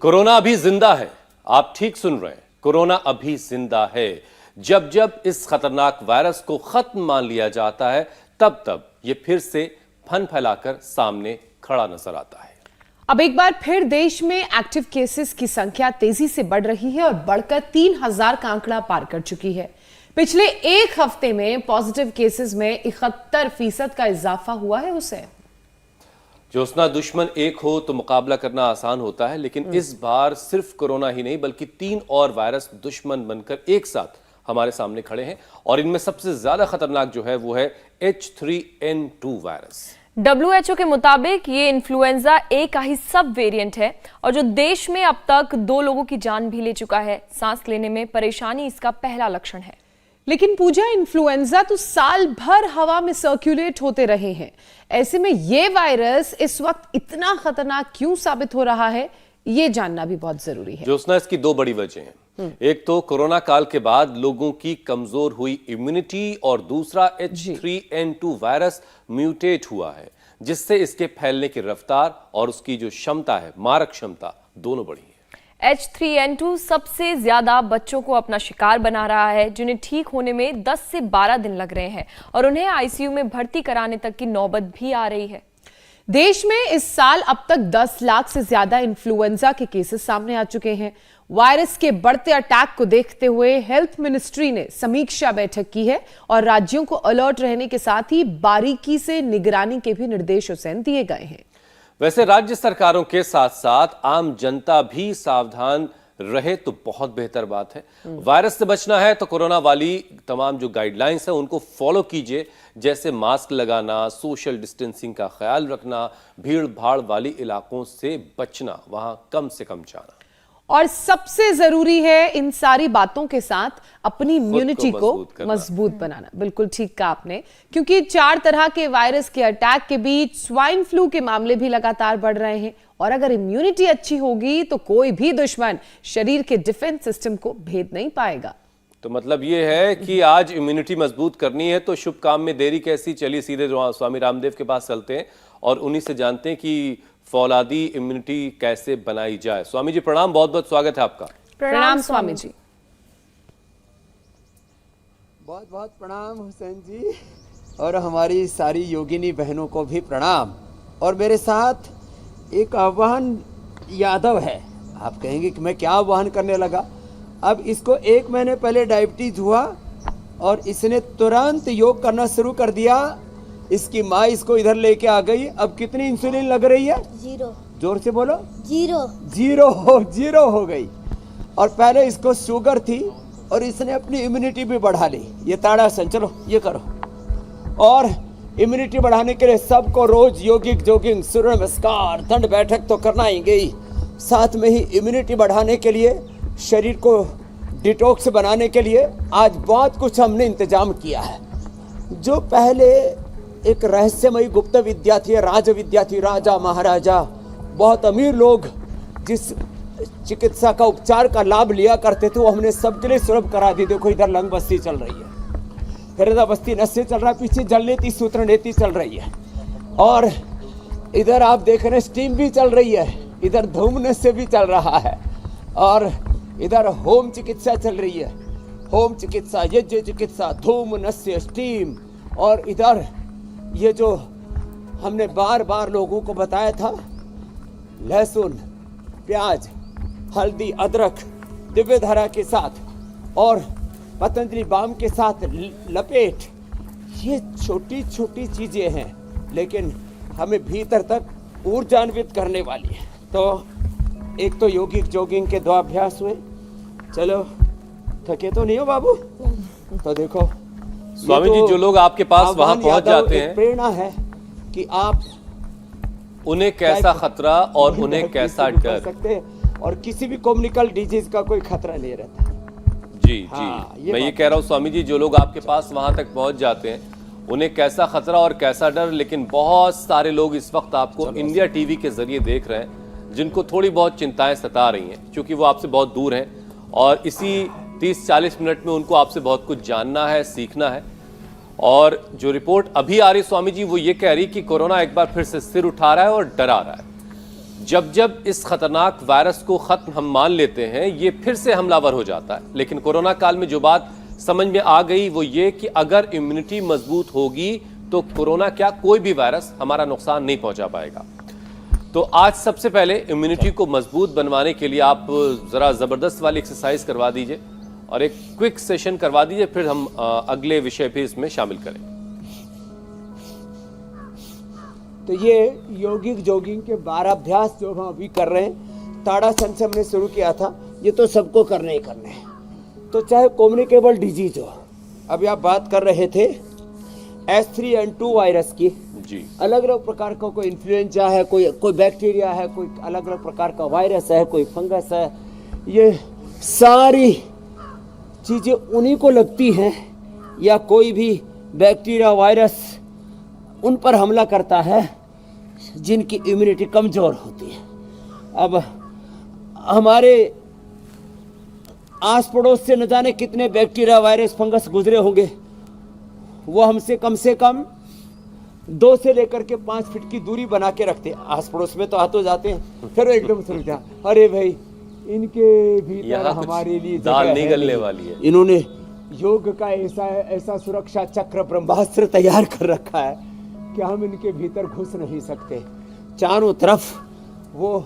Corona अभी जिंदा है। आप ठीक सुन रहे हैं, कोरोना अभी जिंदा है। जब जब इस खतरनाक वायरस को खत्म मान लिया जाता है, तब तब ये फिर से फन फैलाकर सामने खड़ा नजर आता है। अब एक बार फिर देश में एक्टिव केसेस की संख्या तेजी से बढ़ रही है और बढ़कर 3000 का आंकड़ा पार कर चुकी है। पिछले एक हफ्ते में पॉजिटिव केसेस में 71% का इजाफा हुआ है उसे। ज्योत्सना, दुश्मन एक हो तो मुकाबला करना आसान होता है, लेकिन इस बार सिर्फ कोरोना ही नहीं बल्कि 3 और वायरस दुश्मन बनकर एक साथ हमारे सामने खड़े हैं। और इनमें सबसे ज्यादा खतरनाक जो है वो है H3N2 वायरस। WHO के मुताबिक ये इन्फ्लुएंजा ए का ही सब वेरिएंट है और जो देश में अब तक 2 लोगों की जान भी ले चुका है। सांस लेने में परेशानी इसका पहला लक्षण है। लेकिन पूजा, इन्फ्लुएंजा तो साल भर हवा में सर्कुलेट होते रहे हैं। ऐसे में ये वायरस इस वक्त इतना खतरनाक क्यों साबित हो रहा है, ये जानना भी बहुत जरूरी है। ज्योत्सना, इसकी 2 बड़ी वजह हैं। एक तो कोरोना काल के बाद लोगों की कमजोर हुई इम्यूनिटी और दूसरा H3N2 वायरस म्यूटेट हुआ है, जिससे इसके फैलने की रफ्तार और उसकी जो क्षमता है, मारक क्षमता, दोनों बढ़ी है। H3N2 सबसे ज्यादा बच्चों को अपना शिकार बना रहा है, जिन्हें ठीक होने में 10 से 12 दिन लग रहे हैं और उन्हें आईसीयू में भर्ती कराने तक की नौबत भी आ रही है। देश में इस साल अब तक 10 लाख से ज्यादा इन्फ्लुएंजा के केसेस सामने आ चुके हैं। वायरस के बढ़ते अटैक को देखते हुए हेल्थ मिनिस्ट्री ने समीक्षा बैठक की है और राज्यों को अलर्ट रहने के साथ ही बारीकी से निगरानी के भी निर्देश हुसैन दिए गए हैं। वैसे राज्य सरकारों के साथ साथ आम जनता भी सावधान रहे तो बहुत बेहतर बात है। वायरस से बचना है तो कोरोना वाली तमाम जो गाइडलाइंस है उनको फॉलो कीजिए, जैसे मास्क लगाना, सोशल डिस्टेंसिंग का ख्याल रखना, भीड़ भाड़ वाली इलाकों से बचना, वहां कम से कम जाना। और सबसे जरूरी है इन सारी बातों के साथ अपनी इम्यूनिटी को मजबूत बनाना। बिल्कुल ठीक कहा आपने, क्योंकि 4 तरह के वायरस के अटैक के बीच स्वाइन फ्लू के मामले भी लगातार बढ़ रहे हैं और अगर इम्यूनिटी अच्छी होगी तो कोई भी दुश्मन शरीर के डिफेंस सिस्टम को भेद नहीं पाएगा। तो मतलब ये है कि आज इम्यूनिटी मजबूत करनी है तो शुभ काम में देरी कैसी। चलिए सीधे स्वामी रामदेव के पास चलते हैं और उन्हीं से जानते हैं कि फौलादी इम्यूनिटी कैसे बनाई जाए। स्वामी जी प्रणाम, बहुत बहुत स्वागत है आपका। प्रणाम स्वामी जी। बहुत बहुत प्रणाम हुसैन जी, और हमारी सारी योगिनी बहनों को भी प्रणाम। और मेरे साथ एक आह्वान यादव है। आप कहेंगे कि मैं क्या आह्वान करने लगा। अब इसको 1 महीने पहले डायबिटीज हुआ और इसने तुरंत योग करना शुरू कर दिया। इसकी माँ इसको इधर लेके आ गई। अब कितनी इंसुलिन लग रही है? 0। जोर से बोलो। 0। 0 हो गई। और पहले इसको शुगर थी और इसने अपनी इम्यूनिटी भी बढ़ा ली। ये ताड़ासन, चलो ये करो। और इम्यूनिटी बढ़ाने के लिए सबको रोज योगिक जोगिंग, सूर्य नमस्कार, दंड बैठक तो करना ही गई। साथ में ही इम्यूनिटी बढ़ाने के लिए, शरीर को डिटॉक्स बनाने के लिए आज बहुत कुछ हमने इंतजाम किया है। जो पहले एक रहस्यमयी गुप्त विद्या थी, राज विद्या थी, राजा महाराजा, बहुत अमीर लोग जिस चिकित्सा का उपचार का लाभ लिया करते थे, वो हमने सबके लिए सुलभ करा दी। देखो इधर लंग बस्ती चल रही है, हृदय बस्ती नस्य चल रहा है, पीछे जल नीति सूत्र नीति चल रही है, और इधर आप देख रहे हैं स्टीम भी चल रही है, इधर धूम नस्य भी चल रहा है, और इधर होम चिकित्सा चल रही है। होम चिकित्सा, यज्ञ चिकित्सा, धूम नस्य, स्टीम। और इधर ये जो हमने बार बार लोगों को बताया था, लहसुन, प्याज, हल्दी, अदरक दिव्य धारा के साथ और पतंजलि बाम के साथ लपेट, ये छोटी छोटी चीजें हैं लेकिन हमें भीतर तक ऊर्जान्वित करने वाली है। तो एक तो योगिक जोगिंग के 2 अभ्यास हुए। चलो, थके तो नहीं हो बाबू? तो देखो स्वामी जी, जो लोग आपके पास वहां पहुंच जाते हैं, प्रेरणा है कि आप उन्हें कैसा खतरा और उन्हें कैसा डर सकते हैं, और किसी भी कम्युनिकल डिजीज का कोई खतरा नहीं रहता। जी जी, मैं ये कह रहा हूँ स्वामी जी, जो लोग आपके पास वहां तक पहुंच जाते हैं उन्हें कैसा खतरा और कैसा डर। लेकिन बहुत सारे लोग इस वक्त आपको इंडिया टीवी के जरिए देख रहे हैं, जिनको थोड़ी बहुत चिंताएं सता रही हैं, क्योंकि वो आपसे बहुत दूर हैं और इसी 30-40 मिनट में उनको आपसे बहुत कुछ जानना है, सीखना है। और जो रिपोर्ट अभी आ रही स्वामी जी, वो ये कह रही कि कोरोना एक बार फिर से सिर उठा रहा है और डरा रहा है। जब जब इस खतरनाक वायरस को खत्म हम मान लेते हैं, ये फिर से हमलावर हो जाता है। लेकिन कोरोना काल में जो बात समझ में आ गई वो ये कि अगर इम्यूनिटी मजबूत होगी तो कोरोना क्या, कोई भी वायरस हमारा नुकसान नहीं पहुंचा पाएगा। तो आज सबसे पहले इम्यूनिटी को मजबूत बनवाने के लिए आप जरा जबरदस्त वाली एक्सरसाइज करवा दीजिए और एक क्विक सेशन करवा दीजिए, फिर हम अगले विषय भी इसमें शामिल करें। तो ये योगिक जॉगिंग के 12 अभ्यास जो हम अभी कर रहे हैं, ताड़ासन से हमने शुरू किया था, ये तो सबको करने ही करने हैं। तो चाहे कम्युनिकेबल डिजीज हो, अभी आप बात कर रहे थे H3N2 वायरस की, जी अलग अलग प्रकार का, कोई इन्फ्लुएंजा है, कोई बैक्टीरिया है, कोई अलग अलग प्रकार का वायरस है, कोई फंगस है, ये सारी चीज़ें उन्हीं को लगती हैं या कोई भी बैक्टीरिया वायरस उन पर हमला करता है जिनकी इम्यूनिटी कमज़ोर होती है। अब हमारे आस पड़ोस से न जाने कितने बैक्टीरिया वायरस फंगस गुजरे होंगे, वो हमसे कम 2 से लेकर के 5 फीट की दूरी बना के रखते हैं। आस पड़ोस में तो आते जाते हैं, फिर एकदम सुन जा, अरे भाई इनके भीतर हमारे लिए दाल नहीं गलने वाली है। इन्होंने योग का ऐसा सुरक्षा चक्र ब्रह्मास्त्र तैयार कर रखा है कि हम इनके भीतर घुस नहीं सकते। चारों तरफ वो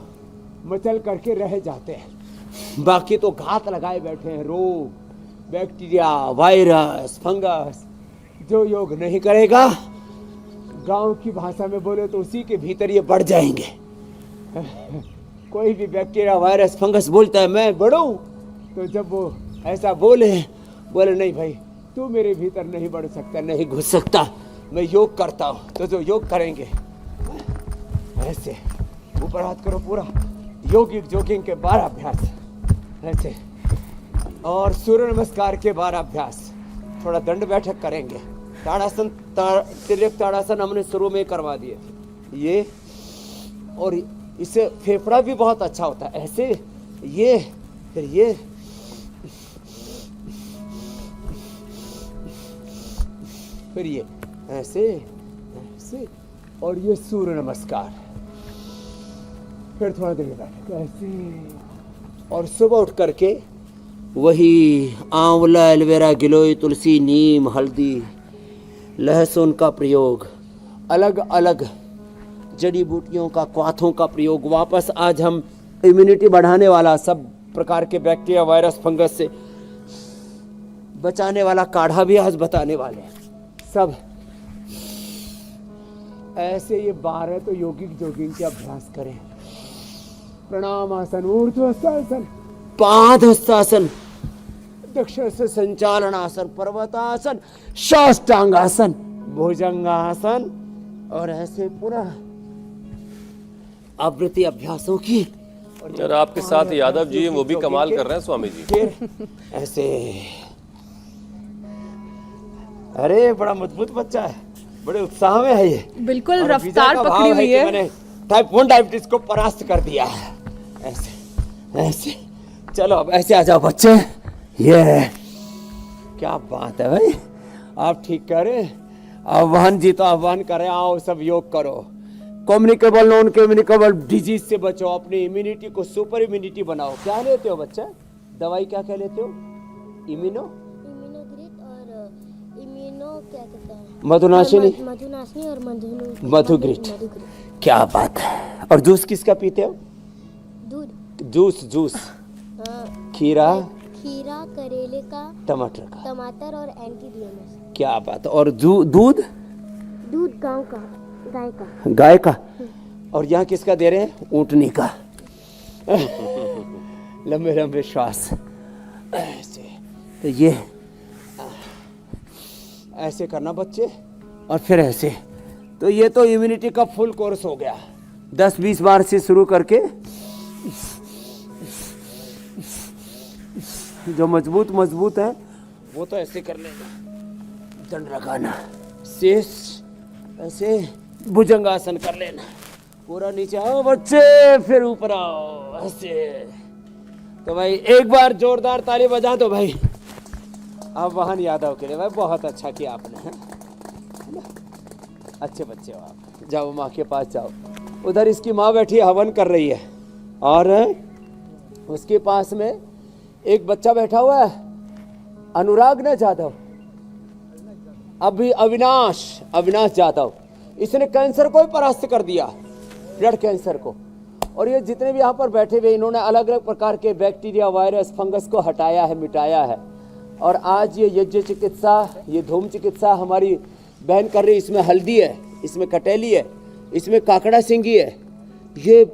मचल करके रह जाते हैं, बाकी तो घात लगाए बैठे हैं, रोग, बैक्टीरिया, वायरस, फंगस। जो योग नहीं करेगा, गांव की भाषा में बोले तो उसी के भीतर ये बढ़ जाएंगे। कोई भी बैक्टीरिया, वायरस, फंगस बोलता है मैं बढ़ूं, तो जब वो ऐसा बोले नहीं भाई तू मेरे भीतर नहीं बढ़ सकता, नहीं घुस सकता, मैं योग करता हूँ। तो जो योग करेंगे ऐसे ऊपर हाथ करो, पूरा योगिक जॉगिंग के 12 अभ्यास ऐसे, और सूर्य नमस्कार के 12 अभ्यास, थोड़ा दंड बैठक करेंगे। ताड़ासन, तिर्यक ताड़ासन हमने शुरू में करवा दिए ये, और इससे फेफड़ा भी बहुत अच्छा होता है। ऐसे ये, फिर ये, फिर ये, ऐसे ऐसे, और ये सूर्य नमस्कार, फिर थोड़ा देर बैठे ऐसे, और सुबह उठ करके वही आंवला, एलोवेरा, गिलोय, तुलसी, नीम, हल्दी, लहसुन का प्रयोग, अलग अलग जड़ी बूटियों का, क्वाथों का प्रयोग। वापस आज हम इम्यूनिटी बढ़ाने वाला, सब प्रकार के बैक्टीरिया, वायरस, फंगस से बचाने वाला काढ़ा भी आज बताने वाले हैं सब। ऐसे ये 12 तो योगिक जॉगिंग के अभ्यास करें। प्रणामासन, ऊर्ध्वस्थासन, पादहस्तासन, दक्षिण से संचालनासन, पर्वतासन, साष्टांगासन, भुजंगासन, और ऐसे पूरा आवृत्ति अभ्यासों की। और आपके साथ यादव जी वो भी कमाल कर रहे हैं स्वामी जी। फिर ऐसे, अरे बड़ा मजबूत बच्चा है, बड़े उत्साह में है ये, बिल्कुल रफ्तार पकड़ी हुई है। मैंने टाइप 1 डायबिटीज को परास्त कर दिया है। ऐसे ऐसे, चलो अब ऐसे आ जाओ बच्चे। ये क्या बात है भाई, आप ठीक करें। आह्वान जी तो आह्वान करें, आओ सब योग करो। कम्युनिकेबल, नॉन कम्युनिकेबल डिजीज से बचो, अपनी इम्यूनिटी को सुपर इम्यूनिटी बनाओ। क्या लेते हो बच्चा, दवाई क्या क्या लेते हो? इम्यूनोग्रिट और इम्यूनो क्या कहते हैं, मधुनाशिनी, मधुनाशिनी और मधुग्रिट। क्या बात है। और जूस किसका पीते हो? दूध, जूस खीरा, करेले का, टमाटर और एंटीडीएमएस। क्या बात है। और दूध गांव का, गाय का। और यहाँ किसका दे रहे हैं? ऊँटनी का। लंबे लंबे श्वास ऐसे। तो ये ऐसे करना बच्चे, और फिर ऐसे। तो ये तो इम्यूनिटी का फुल कोर्स हो गया। 10-20 बार से शुरू करके जो मजबूत है वो तो ऐसे कर लेगा, दंड लगाना, शेष ऐसे भुजंगासन कर लेना, पूरा नीचे आओ बच्चे, फिर ऊपर आओ ऐसे। तो भाई एक बार जोरदार ताली बजा दो भाई आह्वान यादव के लिए। भाई बहुत अच्छा किया आपने, है ना? अच्छे बच्चे हो आप। जाओ माँ के पास जाओ। उधर इसकी माँ बैठी हवन कर रही है और उसके पास में एक बच्चा बैठा हुआ है, अनुराग न जाधव, अविनाश जाधव। इसने कैंसर को ही परास्त कर दिया, ब्लड कैंसर को। और ये जितने भी यहाँ पर बैठे हुए, इन्होंने अलग अलग प्रकार के बैक्टीरिया, वायरस, फंगस को हटाया है, मिटाया है। और आज ये यज्ञ चिकित्सा, ये धूम चिकित्सा हमारी बहन कर रही। इसमें हल्दी है, इसमें कटेली है, इसमें काकड़ा सिंगी है। ये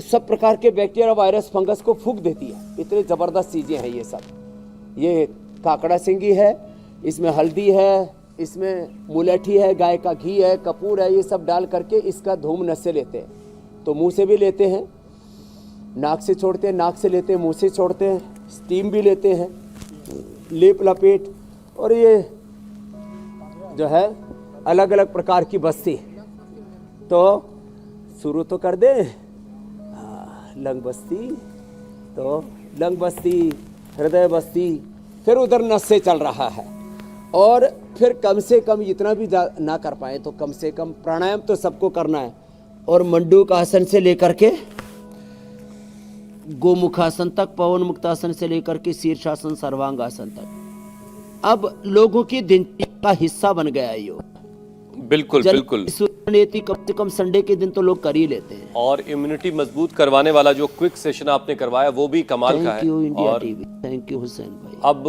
सब प्रकार के बैक्टीरिया, वायरस, फंगस को फूंक देती है। इतनी ज़बरदस्त चीज़ें हैं ये सब। ये काकड़ा सिंगी है, इसमें हल्दी है, इसमें मुलेठी है, गाय का घी है, कपूर है। ये सब डाल करके इसका धूम नशे लेते हैं। तो मुंह से भी लेते हैं, नाक से छोड़ते हैं, नाक से लेते हैं, मुंह से छोड़ते हैं, स्टीम भी लेते हैं, लेप लपेट। और ये जो है अलग अलग प्रकार की बस्ती। तो शुरू तो कर दे, लंग बस्ती, तो लंग बस्ती, हृदय बस्ती, फिर उधर नशे चल रहा है। और फिर कम से कम इतना भी ना कर पाए तो कम से कम प्राणायाम तो सबको करना है। और मंडूक आसन से लेकर के गोमुखासन तक, पवन मुक्तासन से लेकर के शीर्षासन, सर्वांग आसन तक अब लोगों की दिनचर्या का हिस्सा बन गया है योग। बिल्कुल बिल्कुल। कम से कम संडे के दिन तो लोग कर ही लेते हैं। और इम्यूनिटी मजबूत करवाने वाला जो क्विक सेशन आपने करवाया वो भी कमाल का है। थैंक यू इंडिया और टीवी, थैंक यू हुसैन भाई। अब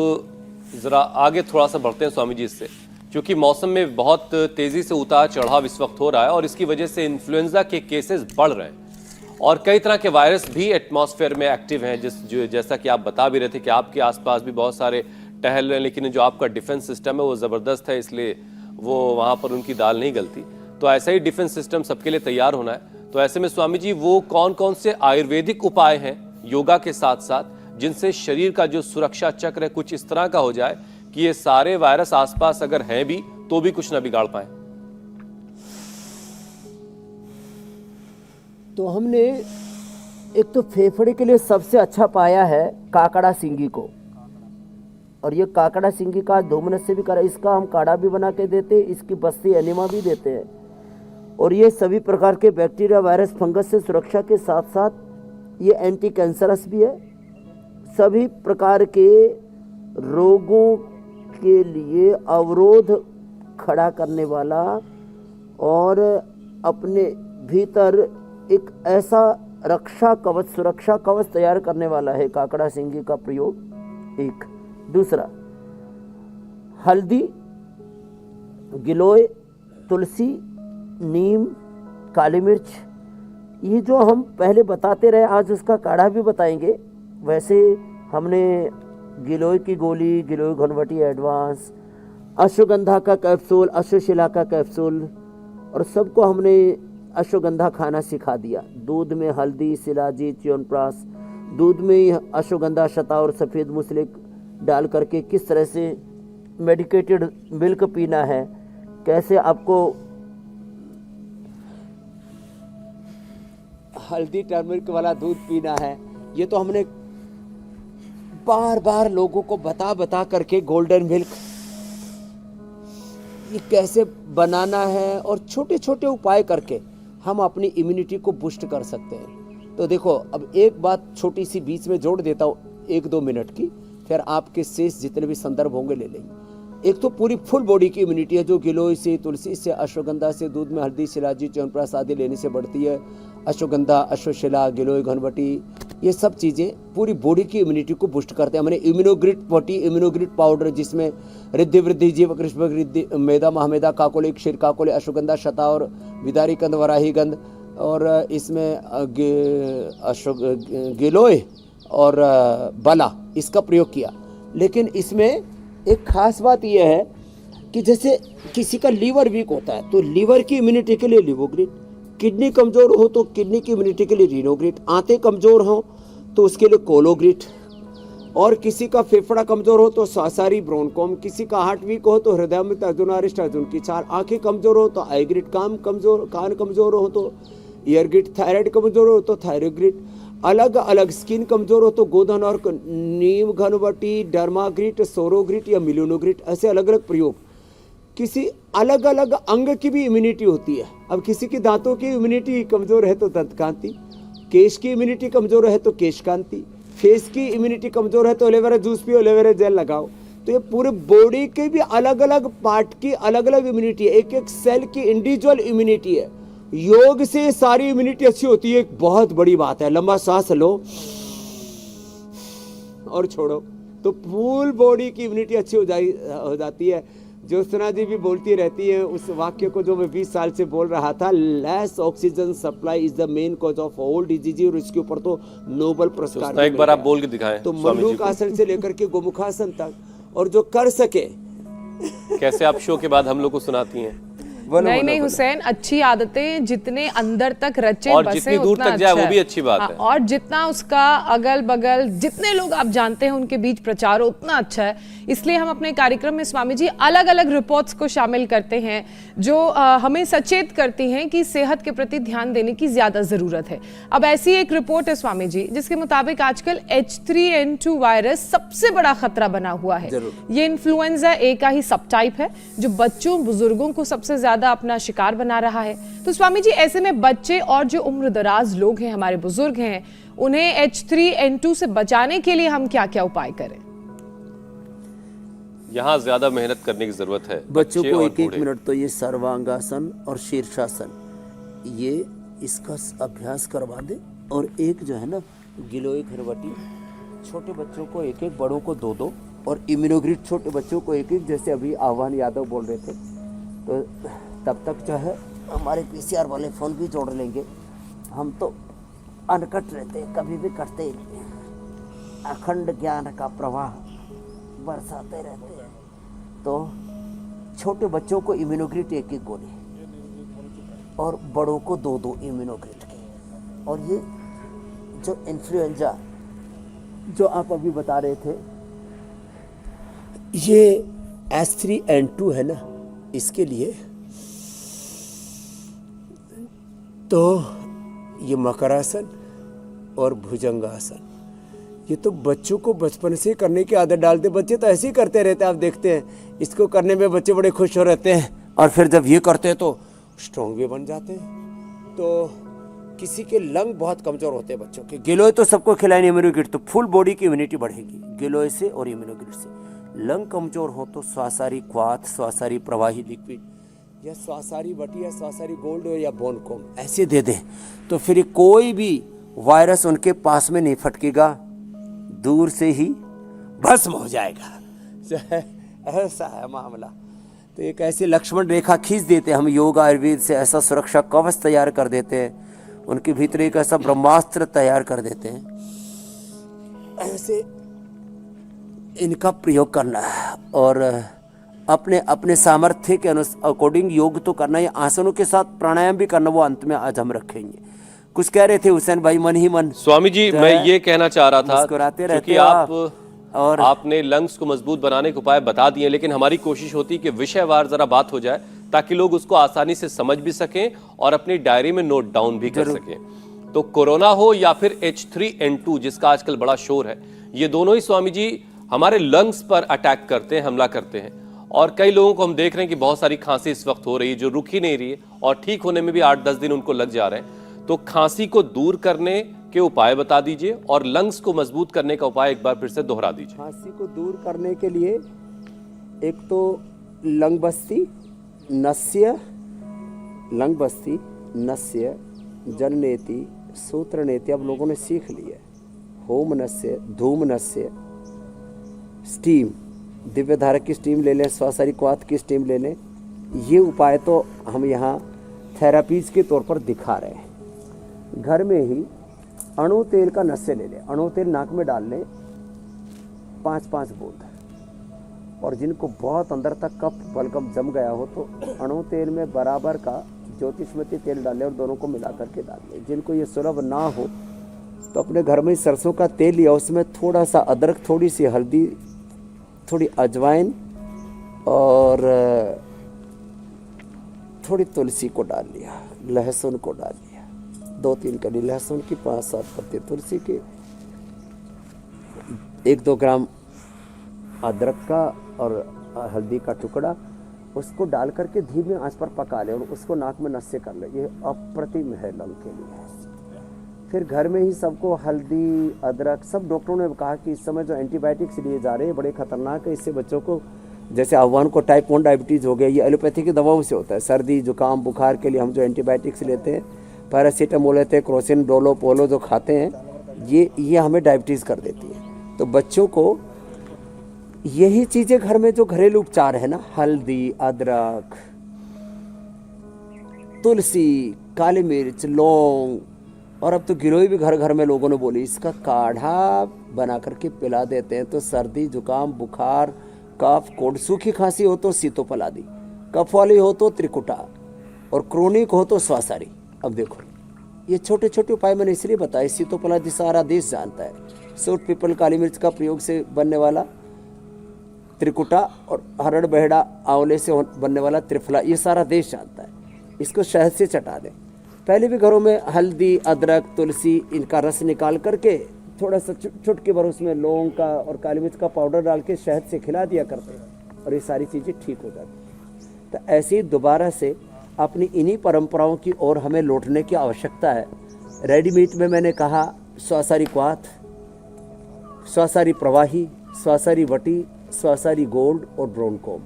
जरा आगे थोड़ा सा बढ़ते हैं स्वामी जी इससे, क्योंकि मौसम में बहुत तेजी से उतार चढ़ाव इस वक्त हो रहा है और इसकी वजह से इन्फ्लुएंजा के केसेस बढ़ रहे हैं और कई तरह के वायरस भी एटमॉस्फेयर में एक्टिव हैं। जैसा कि आप बता भी रहे थे कि आपके आसपास भी बहुत सारे टहल रहे हैं, लेकिन जो आपका डिफेंस सिस्टम है वो ज़बरदस्त है, इसलिए वो वहाँ पर उनकी दाल नहीं गलती। तो ऐसा ही डिफेंस सिस्टम सबके लिए तैयार होना है। तो ऐसे में स्वामी जी वो कौन कौन से आयुर्वेदिक उपाय हैं योगा के साथ साथ जिनसे शरीर का जो सुरक्षा चक्र है कुछ इस तरह का हो जाए कि ये सारे वायरस आसपास अगर हैं भी तो भी कुछ ना बिगाड़ पाए? तो हमने एक तो फेफड़े के लिए सबसे अच्छा पाया है काकड़ा सिंगी को। और ये काकड़ा सिंगी का धूमनस से भी करा, इसका हम काढ़ा भी बना के देते, इसकी बस्ती एनिमा भी देते हैं। और ये सभी प्रकार के बैक्टीरिया, वायरस, फंगस से सुरक्षा के साथ साथ ये एंटी कैंसरस भी है। सभी प्रकार के रोगों के लिए अवरोध खड़ा करने वाला और अपने भीतर एक ऐसा रक्षा कवच, सुरक्षा कवच तैयार करने वाला है काकड़ा सिंगी का प्रयोग। एक दूसरा, हल्दी, गिलोय, तुलसी, नीम, काली मिर्च, ये जो हम पहले बताते रहे आज उसका काढ़ा भी बताएंगे। वैसे हमने गिलोय की गोली, गिलोय घनवटी एडवांस, अश्वगंधा का कैप्सूल, अश्वशिला का कैप्सूल, और सबको हमने अश्वगंधा खाना सिखा दिया। दूध में हल्दी, शिलाजीत, च्यवनप्राश, दूध में अश्वगंधा, शता और सफ़ेद मुसलिक डाल करके किस तरह से मेडिकेटेड मिल्क पीना है, कैसे आपको हल्दी टर्मरिक वाला दूध पीना है, ये तो हमने बार बार लोगों को बता करके गोल्डन मिल्क ये कैसे बनाना है और छोटे छोटे उपाय करके हम अपनी इम्यूनिटी को बूस्ट कर सकते हैं। तो देखो, अब एक बात छोटी सी बीच में जोड़ देता हूँ 1-2 मिनट की, फिर आपके शेष जितने भी संदर्भ होंगे ले लेंगे। एक तो पूरी फुल बॉडी की इम्यूनिटी है जो गिलोय से, तुलसी से, अश्वगंधा से, दूध में हल्दी, शिलाजी, च्यवनप्राश आदि लेने से बढ़ती है। अश्वगंधा, अश्वशिला, गिलोय, घनवटी, ये सब चीज़ें पूरी बॉडी की इम्यूनिटी को बूस्ट करते हैं। हमने इम्यूनोग्रिट पोटी, इम्यूनोग्रिट पाउडर जिसमें रिद्धि वृद्धि, जीव कृष्ण रिद्धि, मेदा, महामेदा, काकोली, क्षीर काकोली, अश्वगंधा, शता और विदारी कंद, वराही गंध, और इसमें गिलोय और बला, इसका प्रयोग किया। लेकिन इसमें एक खास बात यह है कि जैसे किसी का लीवर वीक होता है तो लीवर की इम्यूनिटी के लिए लिवोग्रिट, किडनी कमज़ोर हो तो किडनी की इम्यूनिटी के लिए रीनोग्रिट, आंतें कमज़ोर हो तो उसके लिए कोलोग्रिट, और किसी का फेफड़ा कमज़ोर हो तो सासारी ब्रोनकोम, किसी का हार्ट वीक हो तो हृदय में अर्जुनारिष्ट, अर्जुन की चार, आंखें कमज़ोर हो तो आईग्रिट, कान कमज़ोर हो तो ईयरग्रिट, थायराइड कमज़ोर हो तो थायरोग्रिट, अलग अलग स्किन कमज़ोर हो तो गोधन और नीम, घनवटी, डर्माग्रिट, सोरोग्रिट या मिलोनोग्रिट, ऐसे अलग अलग प्रयोग। किसी अलग अलग अंग की भी इम्यूनिटी होती है अब किसी की दांतों की इम्यूनिटी कमजोर है तो दंत कांति, केश की इम्यूनिटी कमजोर है तो केश कांति, फेस की इम्यूनिटी कमजोर है तो एलोवेरा जूस पियो, एलोवेरा जेल लगाओ। तो ये पूरे बॉडी के भी अलग अलग पार्ट की अलग अलग इम्यूनिटी है, एक एक सेल की इंडिविजुअल इम्यूनिटी है। योग से सारी इम्यूनिटी अच्छी होती है, एक बहुत बड़ी बात है। लंबा सांस लो और छोड़ो तो फुल बॉडी की इम्यूनिटी अच्छी हो जाती है। ज्योत्सना जी भी बोलती रहती है उस वाक्य को जो मैं 20 साल से बोल रहा था, less oxygen supply is the main cause of all disease, और इसके ऊपर तो नोबेल पुरस्कार एक बार आप बोल के दिखाएं। तो मलूक आसन से लेकर के गोमुखासन तक, और जो कर सके कैसे आप शो के बाद हम लोग को सुनाती हैं। नहीं हुसैन, अच्छी आदतें जितने अंदर तक रचे और बसे जितनी दूर उतना तक जाए अच्छा वो भी अच्छी बात हाँ, है। और जितना उसका अगल बगल जितने लोग आप जानते हैं उनके बीच प्रचार हो उतना अच्छा है। इसलिए हम अपने कार्यक्रम में स्वामी जी अलग अलग रिपोर्ट्स को शामिल करते हैं जो हमें सचेत करती हैं कि सेहत के प्रति ध्यान देने की ज्यादा जरूरत है। अब ऐसी एक रिपोर्ट है स्वामी जी जिसके मुताबिक आजकल H3N2 वायरस सबसे बड़ा खतरा बना हुआ है। ये इन्फ्लुएंजा ए का ही सब टाइप है जो बच्चों बुजुर्गों को सबसे ज्यादा अपना शिकार बना रहा है। तो स्वामी जी ऐसे में बच्चे और जो उम्र दराज लोग हैं, हमारे बुजुर्ग हैं, उन्हें H3N2 से बचाने के लिए हम क्या क्या उपाय करें? यहाँ ज्यादा मेहनत करने की जरूरत है। बच्चों को और एक एक बूढ़े। मिनट तो ये सर्वांगासन और शीर्षासन ये इसका अभ्यास करवा दे। और एक जो है ना गिलोय खरवटी, छोटे बच्चों को एक एक, बड़ों को दो दो, और इम्यूनोग्रिड छोटे बच्चों को एक एक, जैसे अभी आह्वान यादव बोल रहे थे। तो तब तक जो है हमारे PCR वाले फ़ोन भी जोड़ लेंगे। हम तो अनकट रहते हैं, कभी भी कटते ही नहीं हैं। अखंड ज्ञान का प्रवाह बरसाते रहते हैं। तो छोटे बच्चों को इम्यूनोग्रिड एक एक गोली और बड़ों को दो दो इम्यूनोग्रिड की। और ये जो इन्फ्लुएंजा जो आप अभी बता रहे थे, ये H3N2 है ना, इसके लिए तो ये मकरासन और भुजंगासन, ये तो बच्चों को बचपन से करने की आदत डालते। बच्चे तो ऐसे ही करते रहते हैं, आप देखते हैं इसको करने में बच्चे बड़े खुश हो रहते हैं, और फिर जब ये करते हैं तो स्ट्रॉन्ग भी बन जाते हैं। तो किसी के लंग बहुत कमज़ोर होते हैं बच्चों के। गिलोय तो सबको खिलाएंगे इम्यूनोग्रिड, तो फुल बॉडी की इम्यूनिटी बढ़ेगी गिलोय से और इम्यूनोग्रिड से। लंग कमज़ोर हो तो स्वासारी क्वाथ, स्वासारी प्रवाही लिक्विड या स्वासारी बटी या स्वासारी गोल्ड या बोनकोम ऐसे दे दें, तो फिर कोई भी वायरस उनके पास में नहीं फटकेगा, दूर से ही भस्म हो जाएगा। ऐसा है मामला। तो एक ऐसी लक्ष्मण रेखा खींच देते हैं हम योग आयुर्वेद से, ऐसा सुरक्षा कवच तैयार कर देते हैं, उनके भीतर एक ऐसा ब्रह्मास्त्र तैयार कर देते हैं। ऐसे इनका प्रयोग करना है और अपने अपने सामर्थ्य के अकॉर्डिंग योग तो करना है। आसनों के साथ प्राणायाम भी करना, वो अंत में आज हम रखेंगे। कुछ कह रहे थे हुसैन भाई, मन ही मन। स्वामी जी मैं ये कहना चाह रहा था, मुस्कुराते रहते क्योंकि आप और आपने लंग्स को मजबूत बनाने के उपाय बता दिए, लेकिन हमारी कोशिश होती है कि विषयवार जरा बात हो जाए ताकि लोग उसको आसानी से समझ भी सकें और अपनी डायरी में नोट डाउन भी कर सकें। तो कोरोना हो या फिर H3N2 जिसका आजकल बड़ा शोर है, ये दोनों ही स्वामी जी हमारे लंग्स पर अटैक करते हैं, हमला करते हैं। और कई लोगों को हम देख रहे हैं कि बहुत सारी खांसी इस वक्त हो रही है जो रुक ही नहीं रही है, और ठीक होने में भी 8-10 दिन उनको लग जा रहे हैं। तो खांसी को दूर करने के उपाय बता दीजिए और लंग्स को मजबूत करने का उपाय एक बार फिर से दोहरा दीजिए। खांसी को दूर करने के लिए एक तो लंग बस्ती, नस्य, लंग बस्ती, नस्य, जननेति, सूत्रनेति अब लोगों ने सीख लिया। होम नस्य, धूम नस्य, स्टीम, दिव्य धारक की स्टीम ले लें, स्वासारी क्वाथ की स्टीम ले लें। ये उपाय तो हम यहाँ थेरापीज के तौर पर दिखा रहे हैं। घर में ही अणु तेल का नस्य ले लें, अणु तेल नाक में डाल लें 5-5 बूंद, और जिनको बहुत अंदर तक कफ बलगम जम गया हो तो अणु तेल में बराबर का ज्योतिषमती तेल डालें और दोनों को मिला करके डाल लें। जिनको ये सुलभ ना हो तो अपने घर में सरसों का तेल लिया, उसमें थोड़ा सा अदरक, थोड़ी सी हल्दी, थोड़ी अजवाइन और थोड़ी तुलसी को डाल लिया, लहसुन को डाल लिया, 2-3 कली लहसुन की, 5-7 पत्ते तुलसी के, 1-2 ग्राम अदरक का और हल्दी का टुकड़ा, उसको डाल करके धीमे आंच पर पका ले और उसको नाक में नस से कर ले। ये अप्रतिम है लंग के लिए। फिर घर में ही सबको हल्दी, अदरक, सब डॉक्टरों ने कहा कि इस समय जो एंटीबायोटिक्स लिए जा रहे हैं बड़े खतरनाक है, इससे बच्चों को जैसे आह्वान को टाइप 1 डायबिटीज़ हो गया, ये एलोपैथी की दवाओं से होता है। सर्दी जुकाम बुखार के लिए हम जो एंटीबायोटिक्स लेते हैं, पैरासीटामोल लेते हैं, क्रोसिन, डोलो, पोलो जो खाते हैं, ये हमें डायबिटीज़ कर देती है। तो बच्चों को यही चीज़ें घर में जो घरेलू उपचार है ना, हल्दी, अदरक, तुलसी, काली मिर्च, लौंग, और अब तो गिलोय भी घर घर में लोगों ने बोली, इसका काढ़ा बना करके पिला देते हैं तो सर्दी जुकाम बुखार कफ कोल्ड, सूखी खांसी हो तो सीतोपलादी, कफ वाली हो तो त्रिकुटा, और क्रोनिक हो तो स्वासारी। अब देखो ये छोटे छोटे उपाय मैंने इसलिए बताए, सीतोपलादी सारा देश जानता है, सूट पीपल काली मिर्च का प्रयोग से बनने वाला त्रिकुटा, और हरड़ बहेड़ा आंवले से बनने वाला त्रिफला, ये सारा देश जानता है। इसको शहद से चटा दें। पहले भी घरों में हल्दी, अदरक, तुलसी, इनका रस निकाल करके थोड़ा सा चुटकी भर उसमें लौंग का और काली मिर्च का पाउडर डाल के शहद से खिला दिया करते हैं और ये सारी चीज़ें ठीक हो जाती। तो ऐसे ही दोबारा से अपनी इन्हीं परंपराओं की ओर हमें लौटने की आवश्यकता है। रेडीमेड में मैंने कहा स्वासारी क्वाथ, स्वासारी प्रवाही, स्वासारी वटी, स्वासारी गोल्ड और ब्रोनकोम।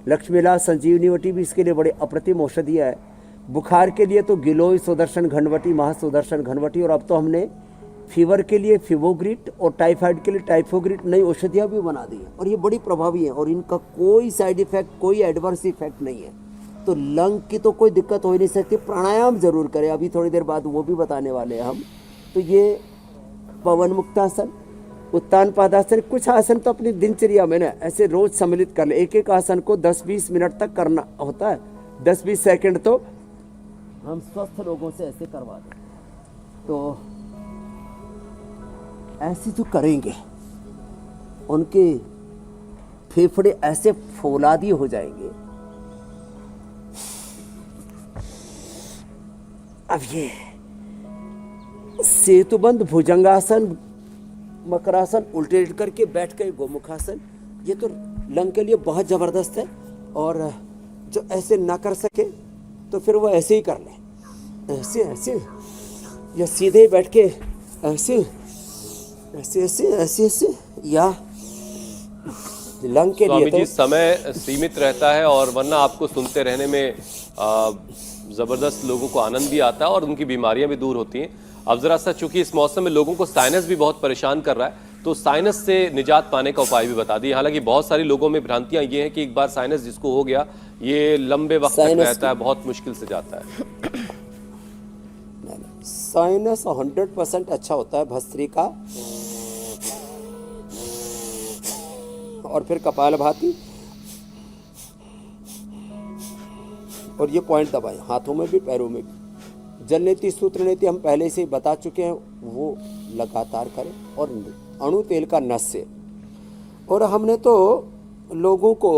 लक्ष्मीलाल संजीवनी वटी भी इसके लिए बड़े अप्रतिम औषधियाँ है। बुखार के लिए तो गिलोय, सुदर्शन घनवटी, महासुदर्शन घनवटी, और अब तो हमने फीवर के लिए फिवोग्रिट और टाइफाइड के लिए टाइफोग्रिट नई औषधियाँ भी बना दी हैं और ये बड़ी प्रभावी हैं और इनका कोई साइड इफेक्ट, कोई एडवर्स इफेक्ट नहीं है। तो लंग की तो कोई दिक्कत हो ही नहीं सकती। प्राणायाम जरूर करें, अभी थोड़ी देर बाद वो भी बताने वाले हैं हम। तो ये पवन मुक्तासन, उत्तान पादासन, कुछ आसन तो अपनी दिनचर्या में ना ऐसे रोज सम्मिलित कर ले। एक एक आसन को 10-20 मिनट तक करना होता है, 10-20 सेकंड तो हम स्वस्थ लोगों से ऐसे करवा दें। तो ऐसे जो करेंगे उनके फेफड़े ऐसे फौलादी हो जाएंगे। अब ये सेतुबंद, भुजंगासन, मकरासन, उल्टे करके बैठ के गोमुखासन, ये तो लंग के लिए बहुत जबरदस्त है। और जो ऐसे ना कर सके तो फिर वो ऐसे ही कर ले, ऐसे ऐसे, या सीधे बैठ के ऐसे ऐसे ऐसे ऐसे ऐसे, या लंग के लिए तो समय सीमित रहता है और वरना आपको सुनते रहने में जबरदस्त लोगों को आनंद भी आता है और उनकी बीमारियां भी दूर होती हैं। अब जरा सा, चूंकि इस मौसम में लोगों को साइनस भी बहुत परेशान कर रहा है, तो साइनस से निजात पाने का उपाय भी बता दिए। हालांकि बहुत सारी लोगों में भ्रांतियां ये हैं कि एक बार साइनस जिसको हो गया ये लंबे वक्त तक रहता है, बहुत मुश्किल से जाता है। साइनस 100% अच्छा होता है भस्त्रिका और फिर कपालभाति, और ये पॉइंट दबाएं हाथों में भी पैरों में भी। जल नीति, सूत्र नीति हम पहले से ही बता चुके हैं, वो लगातार करें। और अणु तेल का नस से, और हमने तो लोगों को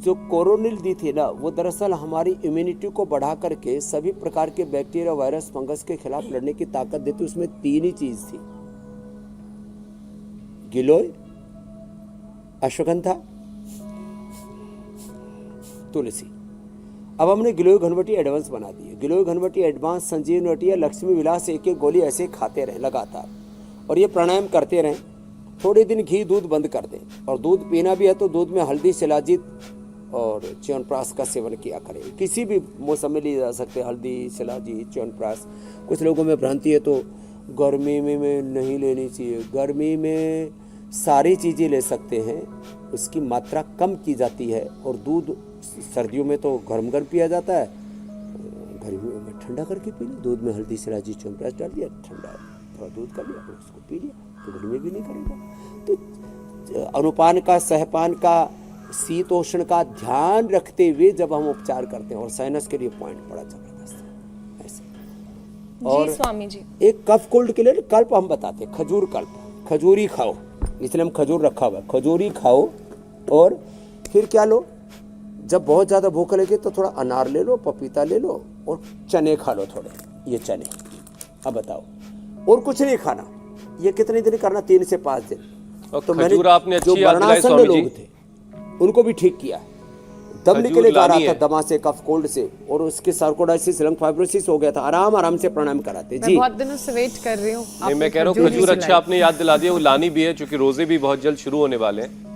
जो कोरोनिल दी थी ना, वो दरअसल हमारी इम्यूनिटी को बढ़ा करके सभी प्रकार के बैक्टीरिया, वायरस, फंगस के खिलाफ लड़ने की ताकत देती। उसमें 3 ही चीज थी, गिलोय, अश्वगंधा, तुलसी। अब हमने गिलोय घनवटी एडवांस बना दी है। गिलोय घनवटी एडवांस, संजीवनी, लक्ष्मी विलास, एक एक गोली ऐसे खाते रहें लगातार, और ये प्राणायाम करते रहें। थोड़े दिन घी दूध बंद कर दें, और दूध पीना भी है तो दूध में हल्दी, शिलाजीत और च्यवनप्राश का सेवन किया करें। किसी भी मौसम में लिए जा सकते हैं हल्दी, शिलाजीत, च्यवनप्राश। कुछ लोगों में भ्रांति है तो गर्मी में नहीं लेनी चाहिए। गर्मी में सारी चीज़ें ले सकते हैं, उसकी मात्रा कम की जाती है। और दूध सर्दियों में तो गर्म पिया जाता है, गर्मियों में ठंडा करके पी लिया। दूध में हल्दी, शिलाजीत, च्यवनप्राश डाल दिया, ठंडा थोड़ा दूध कर लिया, उसको पी लिया, तो गर्मी भी नहीं करेगा। तो अनुपान का, सहपान का, शीतोष्ण का ध्यान रखते हुए जब हम उपचार करते हैं, और साइनस के लिए पॉइंट बड़ा जबरदस्त है ऐसे। और स्वामी जी, एक कफ कोल्ड के लिए कल्प हम बताते हैं, खजूर कल्प। खजूरी खाओ, इसलिए हम खजूर रखा हुआ है, खजूरी खाओ। और फिर क्या लो, जब बहुत ज़्यादा भूख लगे तो थोड़ा अनार ले लो, पपीता ले लो, और चने खा लो थोड़े, ये चने। अब बताओ, और कुछ नहीं खाना। ये कितने दिन करना? 3 से 5 दिन। तो मैंने आपने जो वर्णासन में लोग थे उनको भी ठीक किया। दम खजूर निकले जा रहा लानी था है। दमा से, कफ कोल्ड से, और उसके सार्कोडाइसिस, लंग फाइब्रोसिस हो गया था। आराम आराम से प्राणायाम कराते मैं जी। बहुत दिनों से वेट कर रही हूँ। नहीं, आपने मैं कह रहा हूँ खजूर खजूर भी अच्छा खिलाई। आपने याद दिला दिया, वो लानी भी है क्योंकि रोजे भी बहुत जल्द शुरू होने वाले हैं।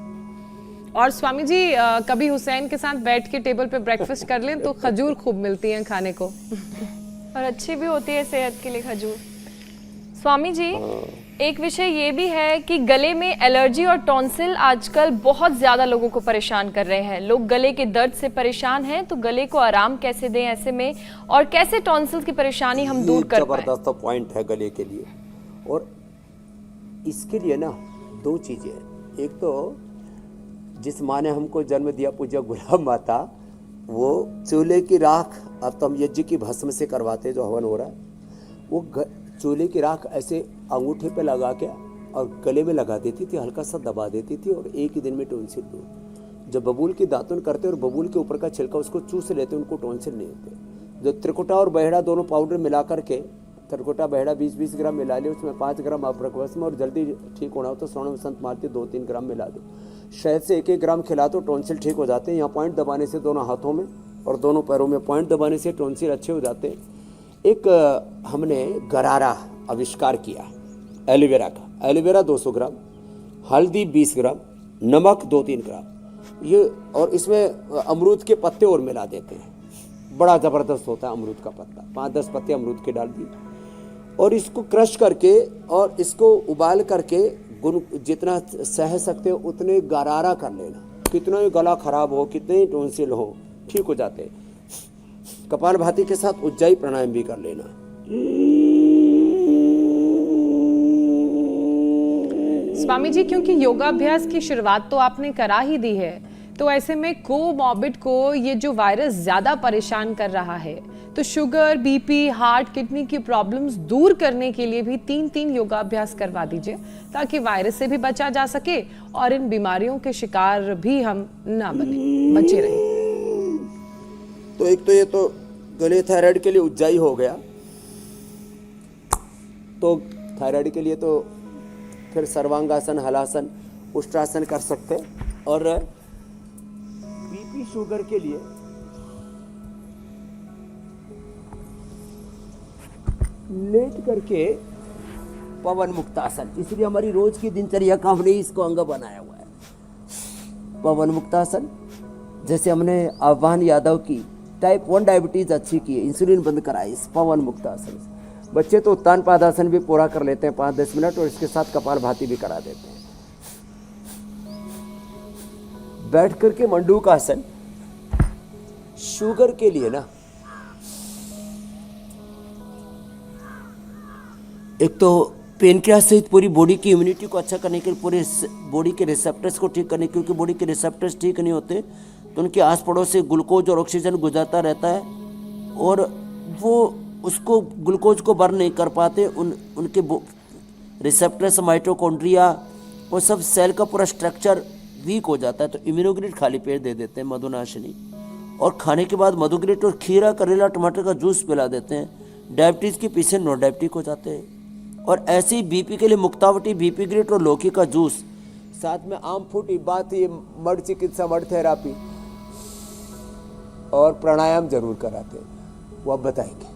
और स्वामी जी कभी हुसैन के साथ बैठ के टेबल पे ब्रेकफास्ट कर लें तो खजूर खूब मिलती हैं खाने को। और अच्छी भी होती है सेहत के लिए खजूर। स्वामी जी, एक विषय ये भी है कि गले में एलर्जी और टॉन्सिल आजकल बहुत ज्यादा लोगों को परेशान कर रहे हैं। लोग गले के दर्द से परेशान हैं, तो गले को आराम कैसे दें ऐसे में, और कैसे टॉन्सिल की परेशानी हम दूर कर पाएं? जबरदस्त पॉइंट है गले के लिए। और इसके लिए ना दो चीजें हैं। एक तो जिस माँ ने हमको जन्म दिया पूज्य गुलाब माता, वो चूल्हे की राख, अब तो हम यज्ञ की भस्म से करवाते जो हवन हो रहा है, वो चूल्हे की राख ऐसे अंगूठे पे लगा के और गले में लगा देती थी, हल्का सा दबा देती थी, और एक ही दिन में टॉन्सिल दूर। जब बबूल की दातुन करते और बबूल के ऊपर का छिलका उसको चूस लेते, उनको टॉन्सिल नहीं होते। जो त्रिकुटा और बहेड़ा दोनों पाउडर मिला करके, त्रिकुटा बहेड़ा 20-20 ग्राम मिला लिया, उसमें 5 ग्राम अदरक भस्म, और जल्दी ठीक होना हो तो स्वर्ण वसंत मारती 2-3 ग्राम मिला दो। शहद से 1-1 ग्राम खिला दो, टॉन्सिल ठीक हो जाते हैं। यहाँ पॉइंट दबाने से दोनों हाथों में और दोनों पैरों में पॉइंट दबाने से टॉन्सिल अच्छे हो जाते हैं। एक हमने गरारा आविष्कार किया एलोवेरा का। एलोवेरा 200 ग्राम, हल्दी 20 ग्राम, नमक 2-3 ग्राम, ये, और इसमें अमरूद के पत्ते और मिला देते हैं। बड़ा ज़बरदस्त होता है अमरूद का पत्ता। 5-10 पत्ते अमरूद के डाल दिए, और इसको क्रश करके और इसको उबाल करके गुन जितना सह सकते हो उतने गरारा कर लेना। कितना ही गला खराब हो, कितने ही टॉन्सिल हो, ठीक हो जाते हैं। कपालभाति के साथ उज्जाई प्राणायाम भी कर लेना। स्वामी जी, क्योंकि योगाभ्यास की शुरुआत तो आपने करा ही दी है, तो ऐसे में कोमॉर्बिड को ये जो वायरस ज्यादा परेशान कर रहा है, तो शुगर, बीपी, हार्ट, किडनी की प्रॉब्लम्स दूर करने के लिए भी 3-3 योगाभ्यास करवा दीजिए, ताकि वायरस से भी बचा जा सके और इन बीमारियों के शिकार भी हम ना बने, बचे रहे। तो एक तो ये तो गले थायराइड के लिए उज्जाई हो गया, तो थायराइड के लिए तो फिर सर्वांगासन, हलासन, उष्ट्रासन कर सकते हैं। और बीपी शुगर के लिए लेट करके पवन मुक्तासन, इसलिए हमारी रोज की दिनचर्या का हमने इसको अंग बनाया हुआ है। पवन मुक्तासन, जैसे हमने आह्वान यादव की टाइप 1 डायबिटीज अच्छी की है, इंसुलिन बंद कराई इस पवन मुक्तासन से। बच्चे तो उत्तान पादासन भी पूरा कर लेते हैं 5-10 मिनट, और इसके साथ कपालभाति भी करा देते हैं। बैठ करके मंडूकासन, शुगर के लिए ना, एक तो पेनक्रियास सहित पूरी बॉडी की इम्यूनिटी को अच्छा करने के लिए, पूरे बॉडी के रिसेप्टर्स को ठीक करने, क्योंकि बॉडी के रिसेप्टर्स ठीक नहीं होते तो उनके आस पड़ोस से ग्लूकोज और ऑक्सीजन गुजरता रहता है, और वो उसको ग्लूकोज को बर्न नहीं कर पाते। उनके रिसेप्टर्स, माइटोकॉन्ड्रिया, वो सब सेल का पूरा स्ट्रक्चर वीक हो जाता है। तो इम्यूनोग्रेट खाली पेट दे देते हैं, मधुनाशिनी, और खाने के बाद मधुग्रेट और खीरा, करेला, टमाटर का जूस पिला देते हैं। डायबिटीज़ के पेशेंट नॉन डायबिटिक हो जाते हैं। और ऐसे ही बीपी के लिए मुक्तावटी, बीपी ग्रेट और लौकी का जूस, साथ में आम फूटी बात, ये मड चिकित्सा, मड थेरापी और प्राणायाम जरूर कराते हैं, वो आप बताएंगे।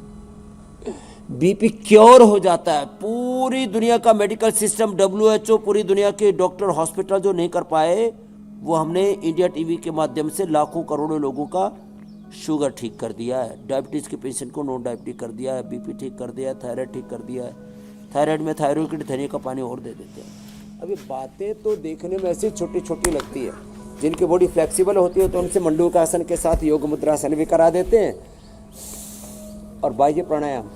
बीपी क्योर हो जाता है। पूरी दुनिया का मेडिकल सिस्टम, WHO, पूरी दुनिया के डॉक्टर, हॉस्पिटल जो नहीं कर पाए, वो हमने इंडिया टीवी के माध्यम से लाखों करोड़ों लोगों का शुगर ठीक कर दिया है, डायबिटीज़ के पेशेंट को नॉन डायबिटिक कर दिया है, बीपी ठीक कर दिया है, थायराइड ठीक कर दिया है। थायराइड में थायरोइड धनिया का पानी और दे देते हैं। अभी बातें तो देखने में ऐसी छोटी छोटी लगती है, जिनकी बॉडी फ्लेक्सिबल होती है तो उनसे मंडूकासन के साथ योग मुद्रासन भी करा देते हैं, और बाह्य प्राणायाम।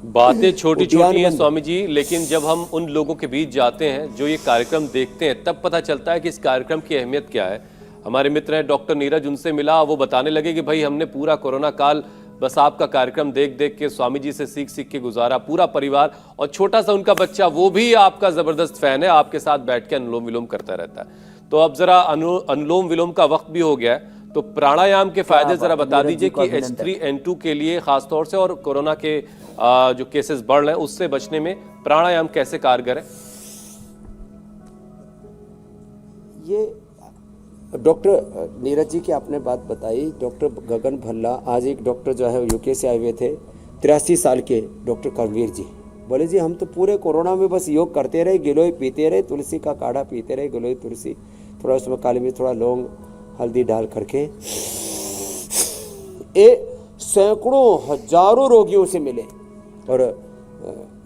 बातें छोटी छोटी हैं स्वामी जी, लेकिन जब हम उन लोगों के बीच जाते हैं जो ये कार्यक्रम देखते हैं, तब पता चलता है कि इस कार्यक्रम की अहमियत क्या है। हमारे मित्र हैं डॉक्टर नीरज, उनसे मिला, वो बताने लगे कि भाई हमने पूरा कोरोना काल बस आपका कार्यक्रम देख देख के, स्वामी जी से सीख सीख के गुजारा, पूरा परिवार, और छोटा सा उनका बच्चा, वो भी आपका जबरदस्त फैन है, आपके साथ बैठ के अनुलोम विलोम करता रहता है। तो अब जरा अनुलोम विलोम का वक्त भी हो गया है, तो प्राणायाम के फायदे जरा बता दीजिए कि H3N2 के लिए खासतौर से, और कोरोना के जो केसेस बढ़ रहे हैं उससे बचने में प्राणायाम कैसे कारगर है। ये डॉक्टर नीरज जी की आपने बात बताई, डॉक्टर गगन भल्ला, आज एक डॉक्टर जो है यूके से आए हुए थे, 83 साल के डॉक्टर करवीर जी, बोले जी हम तो पूरे कोरोना में बस योग करते रहे, गिलोय पीते रहे, तुलसी का काढ़ा पीते रहे, गिलोय तुलसी, थोड़ा उसमें काली मिर्च, थोड़ा लौंग हल्दी डाल करके, सैकड़ों हजारों रोगियों से मिले। और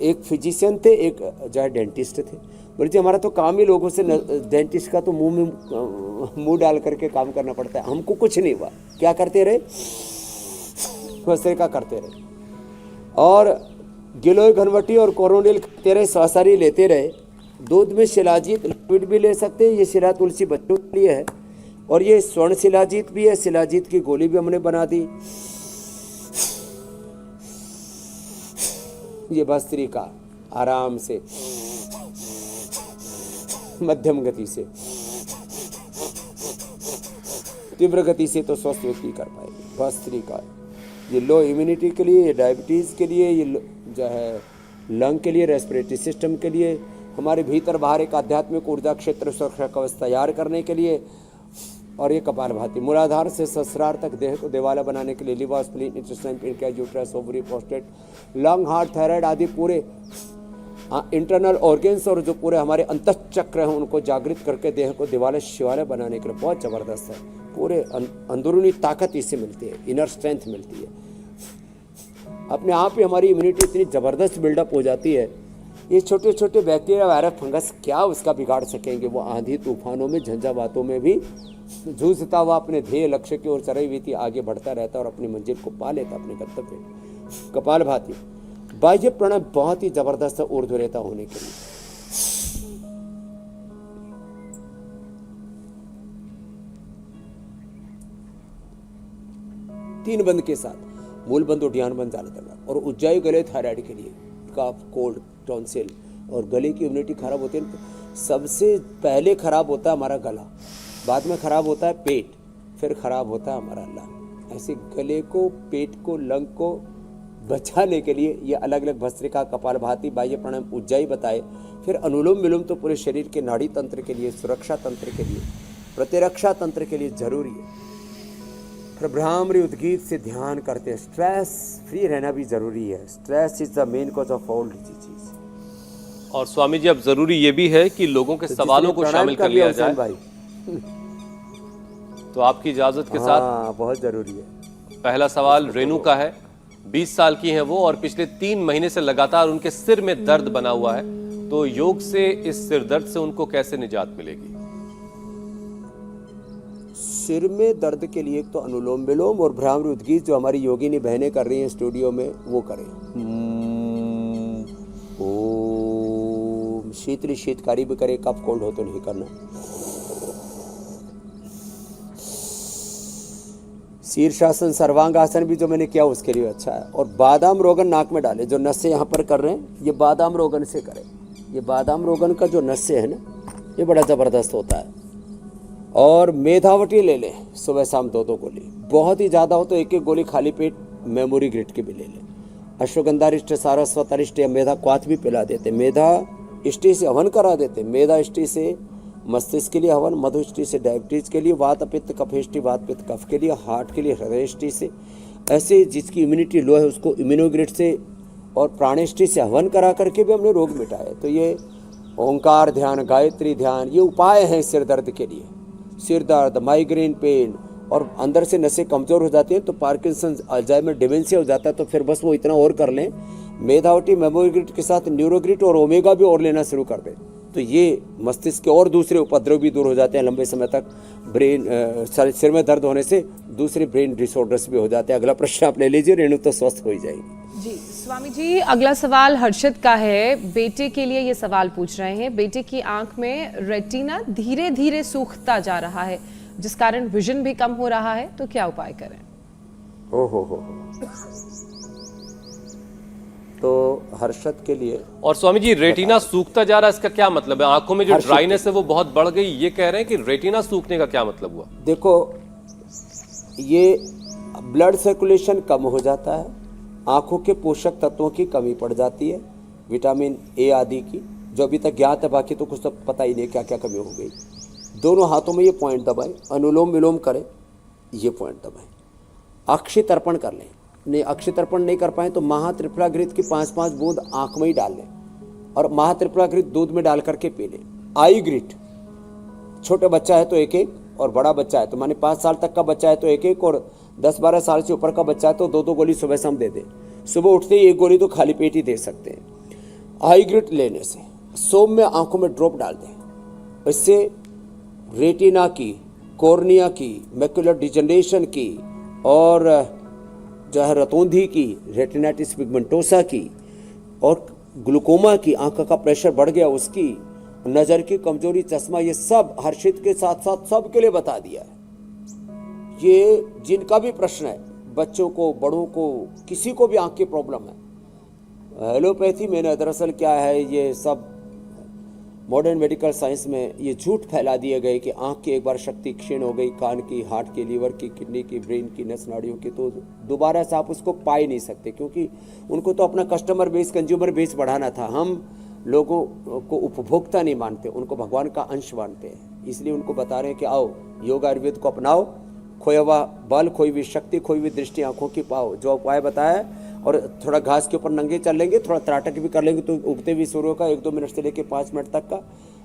एक फिजिशियन थे, एक जो है डेंटिस्ट थे, बोले जी हमारा तो काम ही लोगों से, डेंटिस्ट का तो मुंह में मुंह डाल करके काम करना पड़ता है, हमको कुछ नहीं हुआ, क्या करते रहे, भस्त्रिका करते रहे और गिलोय घनवटी और कोरोनिल खाते रहे, स्वासारी लेते रहे। दूध में शिलाजीत लिक्विड भी ले सकते हैं, ये शिला तुलसी बच्चों के लिए है, और ये स्वर्ण शिलाजीत भी है, शिलाजीत की गोली भी हमने बना दी। ये भस्त्रिका आराम से मध्यम गति से, तीव्र गति से तो स्वस्थ व्यक्ति कर पाएंगे। भस्त्रिका ये लो इम्यूनिटी के लिए, ये डायबिटीज़ के लिए, ये जो है लंग के लिए, रेस्पिरेटरी सिस्टम के लिए, हमारे भीतर बाहर एक आध्यात्मिक ऊर्जा क्षेत्र सुरक्षा कवच तैयार करने के लिए, और ये कपालभाति मूलाधार से सहस्रार तक देह को देवाला बनाने के लिए, liver, spleen, intestine, pancreas, uterus, ovary, prostate, lung, heart, thyroid आदि पूरे इंटरनल ऑर्गेन्स और जो पूरे हमारे अंतःचक्र हैं उनको जागृत करके देह को दिवाले शिवालय बनाने के लिए बहुत ज़बरदस्त है। पूरे अंदरूनी ताकत इससे मिलती है, इनर स्ट्रेंथ मिलती है, अपने आप ही हमारी इम्यूनिटी इतनी ज़बरदस्त बिल्डअप हो जाती है। ये छोटे छोटे बैक्टीरिया, वायरस, फंगस क्या उसका बिगाड़ सकेंगे। वो आंधी तूफानों में, झंझावातों में भी जूझता हुआ अपने ध्येय लक्ष्य की ओर चरई आगे बढ़ता रहता और अपनी मंजिल को पा लेता, अपने गंतव्य। कपालभाति बाह्य प्राणायाम बहुत ही जबरदस्त है ऊर्ध्वरेता होने के लिए। तीन बंद के साथ मूल बंद, उद्यान बंद, जालतला, और उज्जाई गले थायराइड के लिए, कफ, कोल्ड, टॉन्सिल और गले की इम्यूनिटी खराब होती है। सबसे पहले खराब होता है हमारा गला, बाद में खराब होता है पेट, फिर खराब होता है हमारा लंग। ऐसे गले को, पेट को, लंग को बचाने के लिए ये अलग अलग भस्त्रिका, कपालभाति, बाह्य प्राणायाम, उज्जाई बताए। फिर अनुलोम विलोम तो पूरे शरीर के नाड़ी तंत्र के लिए, सुरक्षा तंत्र के लिए, प्रतिरक्षा तंत्र के लिए जरूरी है। फिर भ्रामरी उद्गीत से ध्यान करते हैं। स्ट्रेस फ्री रहना भी जरूरी है। Stress is the main cause of all disease. और स्वामी जी अब जरूरी ये भी है कि लोगों के सवालों को शामिल कर लिया जाए भाई। तो आपकी इजाजत के साथ बहुत जरूरी है। पहला सवाल रेणु का है, 20 साल की हैं वो और पिछले 3 महीने से लगातार उनके सिर में दर्द बना हुआ है, तो योग से इस सिर दर्द से उनको कैसे निजात मिलेगी? सिर में दर्द के लिए तो अनुलोम विलोम और भ्रामरी उद्गीत जो हमारी योगिनी बहनें कर रही हैं स्टूडियो में वो करें। ओम शीतली शीतकारी भी करे, कफ कोल्ड हो तो नहीं करना। शीर्षासन, सर्वांगासन भी जो मैंने किया उसके लिए अच्छा है। और बादाम रोगन नाक में डाले, जो नसें यहाँ पर कर रहे हैं ये बादाम रोगन से करें। ये बादाम रोगन का जो नसें है ना ये बड़ा ज़बरदस्त होता है। और मेधावटी ले लें, सुबह शाम 2-2 गोली, बहुत ही ज़्यादा हो तो 1-1 गोली खाली पेट मेमोरी ग्रिड की भी ले लें। अश्वगंधारिष्ट, सारस्वतारिष्ट या मेधा क्वाथ भी पिला देते, मेधा इष्टि से हवन करा देते। मेधा इष्टि से मस्तिष्क के लिए हवन, मधुष्टि से डायबिटीज के लिए, वात पित्त कफेष्टि वात पित्त कफ के लिए, हार्ट के लिए हृदयष्टि से। ऐसे जिसकी इम्यूनिटी लो है उसको इम्यूनोग्रिड से और प्राणेष्टि से हवन करा करके भी हमने रोग मिटाए। तो ये ओंकार ध्यान, गायत्री ध्यान ये उपाय हैं सिर दर्द के लिए। सिर दर्द, माइग्रेन पेन और अंदर से नसें कमज़ोर हो जाती हैं तो पार्किंसन, अल्जाइमर, डिमेंशिया हो जाता है। तो फिर बस वो इतना और कर लें, मेधावटी मेमोरीग्रिड के साथ न्यूरोग्रिड और ओमेगा भी और लेना शुरू कर दें तो ये मस्तिष्क के और दूसरे उपद्रव भी दूर हो जाते हैं लंबे समय तक। ब्रेन सिर में दर्द होने से दूसरे ब्रेन डिसऑर्डर्स भी हो जाते हैं। अगला प्रश्न आप ले लीजिए, रेणु तो स्वस्थ हो ही जाएगी। जी स्वामी जी, अगला सवाल हर्षित का है। बेटे के लिए ये सवाल पूछ रहे हैं, बेटे की आंख में रेटिना धीरे धीरे सूखता जा रहा है जिस कारण विजन भी कम हो रहा है, तो क्या उपाय करें? हो तो हर्षद के लिए। और स्वामी जी रेटिना सूखता जा रहा है, इसका क्या मतलब है? आंखों में जो ड्राइनेस है वो बहुत बढ़ गई, ये कह रहे हैं कि रेटिना सूखने का क्या मतलब हुआ? देखो ये ब्लड सर्कुलेशन कम हो जाता है, आंखों के पोषक तत्वों की कमी पड़ जाती है, विटामिन ए आदि की, जो अभी तक ज्ञात है, बाकी तो कुछ तो पता ही नहीं क्या क्या कमी हो गई। दोनों हाथों में ये पॉइंट दबाएं, अनुलोम विलोम करें, ये पॉइंट दबाएं, अक्षि तर्पण कर लें। नहीं, अक्षि तर्पण नहीं कर पाए तो महात्रिफलाघृत की 5-5 बूंद आंख में ही डाल लें और महात्रिफलाघृत दूध में डाल करके पी लें। आई ग्रिट, छोटे बच्चा है तो 1-1 और बड़ा बच्चा है तो माने 5 साल तक का बच्चा है तो 1-1 और 10-12 साल से ऊपर का बच्चा है तो 2-2 गोली सुबह शाम दे दें। सुबह उठते ही 1 गोली तो खाली पेट ही दे सकते हैं। आई ग्रिट लेने से सोम में आंखों में ड्रॉप डाल दें। इससे रेटिना की, कॉर्निया की, मैकुलर डिजनरेशन की और जो है रतौंधी की, रेटिनाइटिस पिगमेंटोसा की और ग्लूकोमा की, आंख का प्रेशर बढ़ गया उसकी, नज़र की कमजोरी, चश्मा, ये सब हर्षित के साथ साथ सबके लिए बता दिया है। ये जिनका भी प्रश्न है, बच्चों को, बड़ों को, किसी को भी आंख की प्रॉब्लम है, एलोपैथी में ना दरअसल क्या है, ये सब मॉडर्न मेडिकल साइंस में ये झूठ फैला दिए गए कि आंख की एक बार शक्ति क्षीण हो गई, कान की, हार्ट की, लीवर की, किडनी की, ब्रेन की, नस नाड़ियों की, तो दोबारा से आप उसको पा ही नहीं सकते, क्योंकि उनको तो अपना कस्टमर बेस, कंज्यूमर बेस बढ़ाना था। हम लोगों को उपभोक्ता नहीं मानते, उनको भगवान का अंश मानते हैं। इसलिए उनको बता रहे हैं कि आओ योग आयुर्वेद को अपनाओ, खोया हुआ बल, खोई हुई शक्ति, खोई हुई दृष्टि आंखों की पाओ। जो उपाय बताया, और थोड़ा घास के ऊपर नंगे चल लेंगे, थोड़ा त्राटक भी कर लेंगे तो उगते हुए सूर्य का 1-2 मिनट से लेकर 5 मिनट तक का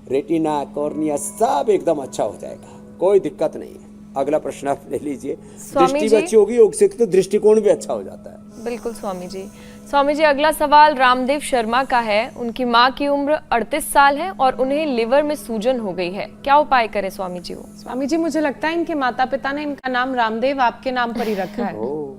रेटिना, कॉर्निया सब एकदम अच्छा हो जाएगा, कोई दिक्कत नहीं है। अगला प्रश्न आप ले लीजिए। दृष्टि भी अच्छी होगी योग से तो दृष्टिकोण भी अच्छा हो जाता है। बिल्कुल स्वामी जी। स्वामी जी, अगला सवाल रामदेव शर्मा का है। उनकी माँ की उम्र 38 साल है और उन्हें लिवर में सूजन हो गई है, क्या उपाय करें स्वामी जी? स्वामी जी, मुझे लगता है इनके माता पिता ने इनका नाम रामदेव आपके नाम पर ही रखा है। तो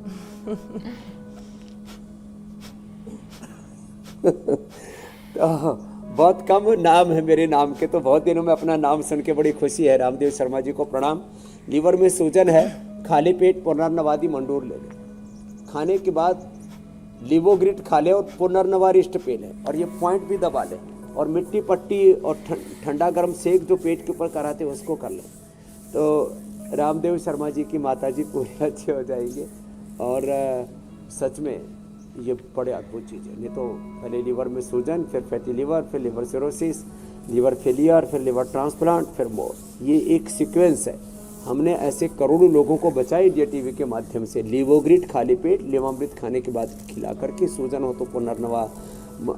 बहुत कम नाम है मेरे नाम के, तो बहुत दिनों में अपना नाम सुन के बड़ी खुशी है। रामदेव शर्मा जी को प्रणाम। लीवर में सूजन है, खाली पेट पुनर्नवादी मंडूर ले लें, खाने के बाद लिवोग्रिट खा लें और पुनर्नवारिष्ट पी लें और ये पॉइंट भी दबा लें और मिट्टी पट्टी और ठंडा गर्म सेक जो पेट के ऊपर कराते हैं उसको कर लें, तो रामदेव शर्मा जी की माता जी पूरे अच्छे हो जाएंगे। और सच में ये बड़े अद्भुत चीज़ है। नहीं तो पहले लीवर में सूजन, फिर फैटी लीवर, फिर लिवर सिरोसिस, लिवर फेलियर, फिर लिवर ट्रांसप्लांट, फिर मोर, ये एक सीक्वेंस है। हमने ऐसे करोड़ों लोगों को बचाया इंडिया टीवी के माध्यम से। लिवोग्रिट खाली पेट लिवामृत खाने के बाद खिला करके, सूजन हो तो पुनर्नवा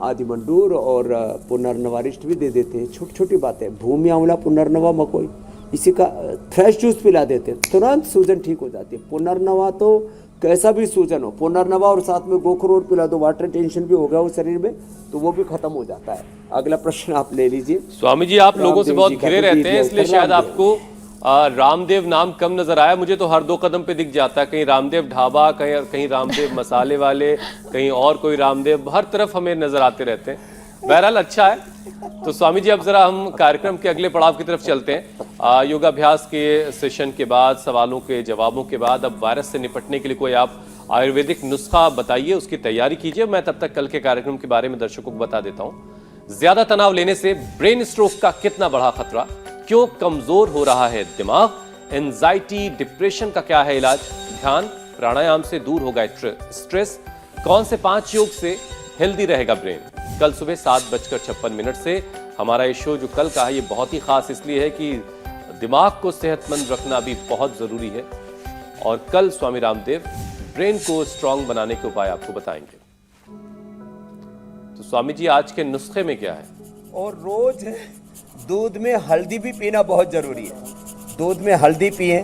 आदि मंडूर और पुनर्नवारिष्ट भी दे देते हैं। छोटी छोटी बातें, भूमि आंवला, पुनर्नवा, मकोई, इसी का फ्रेश जूस पिला देते हैं, तुरंत सूजन ठीक हो जाती है। पुनर्नवा तो कैसा भी सूजन हो, पुनर्नवा और साथ में गोखरोट पिला दो, वाटर टेंशन भी हो गया हो शरीर में तो वो भी खत्म हो जाता है। अगला प्रश्न आप ले लीजिए। स्वामी जी, आप लोगों से बहुत घिरे रहते हैं, इसलिए शायद आपको रामदेव नाम कम नजर आया। मुझे तो हर 2 कदम पे दिख जाता है, कहीं रामदेव ढाबा, कहीं रामदेव मसाले वाले, कहीं और कोई रामदेव, हर तरफ हमें नजर आते रहते हैं। बहरहाल अच्छा है। तो स्वामी जी, अब जरा हम कार्यक्रम के अगले पड़ाव की तरफ चलते हैं। योगाभ्यास के सेशन के बाद, सवालों के जवाबों के बाद, अब वायरस से निपटने के लिए कोई आप आयुर्वेदिक नुस्खा बताइए, उसकी तैयारी कीजिए। मैं तब तक कल के कार्यक्रम के बारे में दर्शकों को बता देता हूं। ज्यादा तनाव लेने से ब्रेन स्ट्रोक का कितना बड़ा खतरा, क्यों कमजोर हो रहा है दिमाग, एंजाइटी, डिप्रेशन का क्या है इलाज, ध्यान प्राणायाम से दूर होगा स्ट्रेस, कौन से 5 योग से हेल्दी रहेगा ब्रेन। कल सुबह 7:56 से हमारा ये शो जो कल का है, ये बहुत ही खास इसलिए है कि दिमाग को सेहतमंद रखना भी बहुत जरूरी है। और कल स्वामी रामदेव ब्रेन को स्ट्रांग बनाने के उपाय आपको बताएंगे। तो स्वामी जी, आज के नुस्खे में क्या है? और रोज दूध में हल्दी भी पीना बहुत जरूरी है। दूध में हल्दी पिए,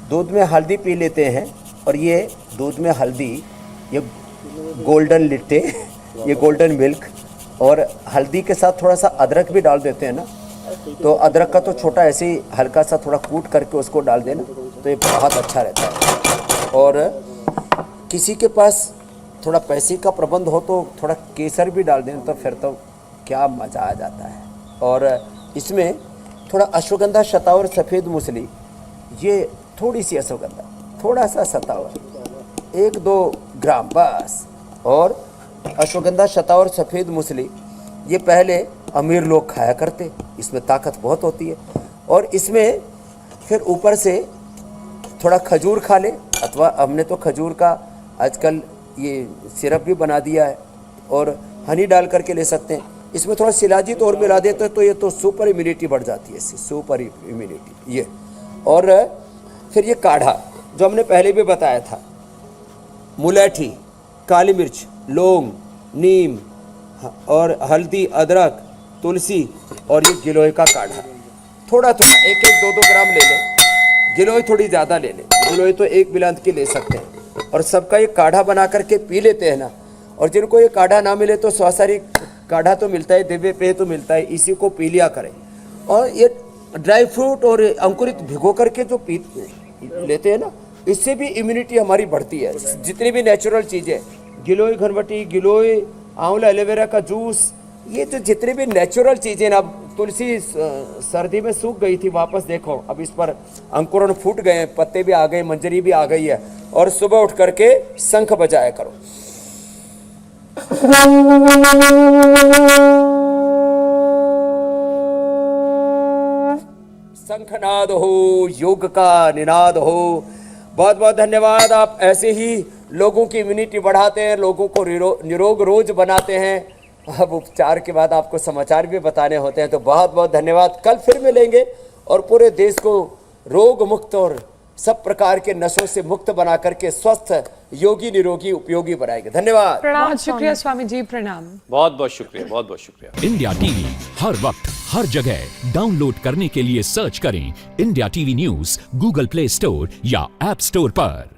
दूध में हल्दी पी लेते हैं और ये दूध में हल्दी, ये गोल्डन लिट्टे, ये गोल्डन मिल्क और हल्दी के साथ थोड़ा सा अदरक भी डाल देते हैं ना, तो अदरक का तो छोटा ऐसे ही हल्का सा थोड़ा कूट करके उसको डाल देना तो ये बहुत अच्छा रहता है। और किसी के पास थोड़ा पैसे का प्रबंध हो तो थोड़ा केसर भी डाल दें तो फिर तो क्या मज़ा आ जाता है। और इसमें थोड़ा अश्वगंधा, शतावर, सफ़ेद मूसली, ये थोड़ी सी अश्वगंधा, थोड़ा सा शतावर, 1-2 ग्राम बस। और अश्वगंधा, शतावर, सफ़ेद मूसली ये पहले अमीर लोग खाया करते, इसमें ताकत बहुत होती है। और इसमें फिर ऊपर से थोड़ा खजूर खा ले, अथवा हमने तो खजूर का आजकल ये सिरप भी बना दिया है और हनी डाल करके ले सकते हैं। इसमें थोड़ा शिलाजीत और मिला देते तो ये तो सुपर इम्यूनिटी बढ़ जाती है इससे, सुपर इम्यूनिटी ये। और फिर ये काढ़ा जो हमने पहले भी बताया था, मुलैठी, काली मिर्च, लौंग, नीम और हल्दी, अदरक, तुलसी और ये गिलोय का काढ़ा, थोड़ा थोड़ा 1-2 ग्राम ले लें। गिलोय थोड़ी ज़्यादा ले लें, गिलोय तो 1 बिलांत की ले सकते हैं। और सबका ये काढ़ा बना करके पी लेते हैं ना। और जिनको ये काढ़ा ना मिले तो स्वासारी काढ़ा तो मिलता है, दिव्य पेय तो मिलता है, इसी को पी लिया करें। और ये ड्राई फ्रूट और अंकुरित भिगो करके जो पी लेते हैं ना, इससे भी इम्यूनिटी हमारी बढ़ती है। जितनी भी नेचुरल चीज़ें, गिलोय घनवटी, गिलोय, आंवला, एलोवेरा का जूस, ये जो जितनी भी नेचुरल चीज़ें ना, अब तुलसी सर्दी में सूख गई थी, वापस देखो अब इस पर अंकुरण फूट गए हैं, पत्ते भी आ गए, मंजरी भी आ गई है। और सुबह उठ करके शंख बजाया करो। शंखनाद हो, योग का निनाद हो। बहुत बहुत धन्यवाद। आप ऐसे ही लोगों की इम्यूनिटी बढ़ाते हैं, लोगों को निरोग रोज बनाते हैं। अब उपचार के बाद आपको समाचार भी बताने होते हैं, तो बहुत बहुत धन्यवाद। कल फिर मिलेंगे और पूरे देश को रोग मुक्त और सब प्रकार के नशों से मुक्त बना करके स्वस्थ, योगी, निरोगी, उपयोगी बनाएंगे। धन्यवाद। बहुत शुक्रिया स्वामी जी, प्रणाम। बहुत बहुत शुक्रिया, बहुत बहुत शुक्रिया। इंडिया टीवी हर वक्त हर जगह डाउनलोड करने के लिए सर्च करें India TV news Google play store या ऐप स्टोर पर।